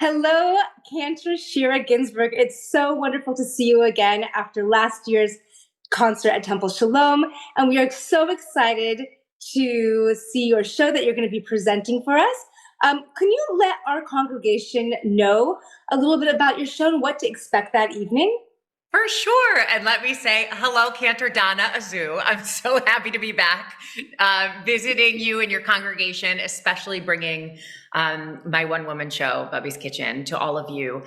Hello, Cantor Shira Ginsburg. It's so wonderful to see you again after last year's concert at Temple Shalom. And we are so excited to see your show that you're going to be presenting for us. Can you let our congregation know a little bit about your show and what to expect that evening? For sure. And let me say hello, Cantor Donna Azu. I'm so happy to be back visiting you and your congregation, especially bringing my one-woman show, Bubby's Kitchen, to all of you.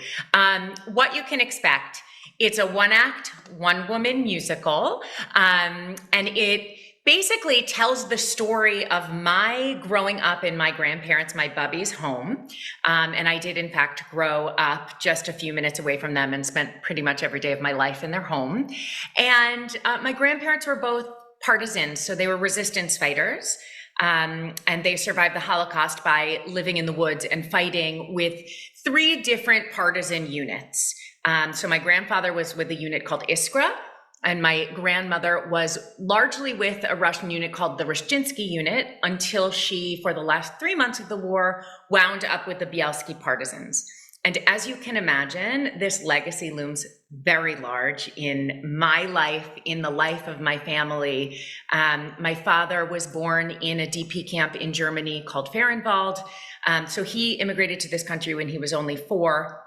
What you can expect, it's a one-act, one-woman musical, and it basically tells the story of my growing up in my grandparents, my Bubby's home. And I did, in fact, grow up just a few minutes away from them and spent pretty much every day of my life in their home. And my grandparents were both partisans, so they were resistance fighters. And they survived the Holocaust by living in the woods and fighting with 3 different partisan units. So my grandfather was with a unit called Iskra, and my grandmother was largely with a Russian unit called the Rashchinsky unit until she, for the last 3 months of the war, wound up with the Bielski partisans. And as you can imagine, this legacy looms very large in my life, in the life of my family. My father was born in a DP camp in Germany called Fehrenwald. So he immigrated to this country when he was only 4.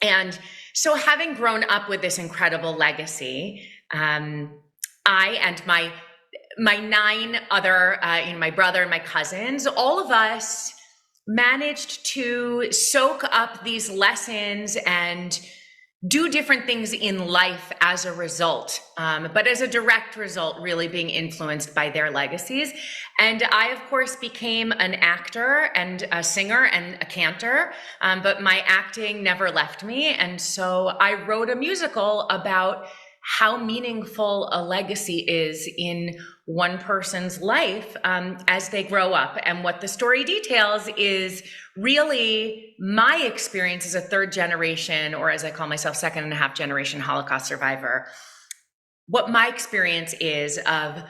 And so having grown up with this incredible legacy, I and my 9 other, my brother and my cousins, all of us managed to soak up these lessons and do different things in life as a result, but as a direct result, really being influenced by their legacies. And I, of course, became an actor and a singer and a cantor, but my acting never left me. And so I wrote a musical about how meaningful a legacy is in one person's life as they grow up. And what the story details is really my experience as a 3rd generation, or as I call myself, 2nd and a half generation Holocaust survivor. What my experience is of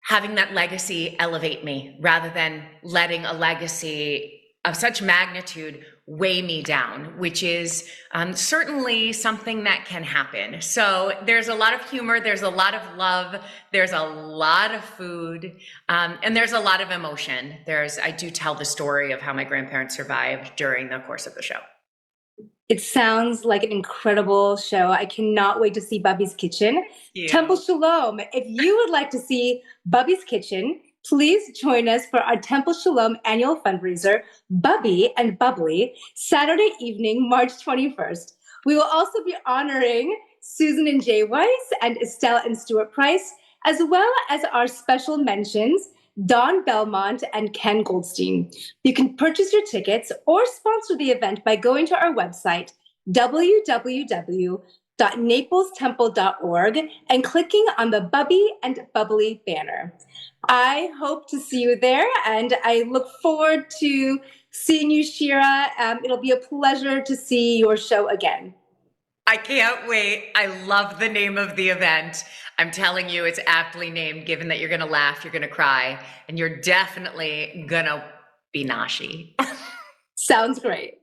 having that legacy elevate me rather than letting a legacy of such magnitude weigh me down, which is certainly something that can happen. So there's a lot of humor, there's a lot of love, there's a lot of food, and there's a lot of emotion. I do tell the story of how my grandparents survived during the course of the show. It sounds like an incredible show. I cannot wait to see Bubby's Kitchen. Yeah. Temple Shalom, if you would like to see Bubby's Kitchen, please join us for our Temple Shalom annual fundraiser, Bubby and Bubbly, Saturday evening, March 21st. We will also be honoring Susan and Jay Weiss and Estelle and Stuart Price, as well as our special mentions, Don Belmont and Ken Goldstein. You can purchase your tickets or sponsor the event by going to our website, www.naplestemple.org, and clicking on the Bubby and Bubbly banner. I hope to see you there, and I look forward to seeing you, Shira. It'll be a pleasure to see your show again. I can't wait. I love the name of the event. I'm telling you, it's aptly named, given that you're going to laugh, you're going to cry, and you're definitely going to be noshy. Sounds great.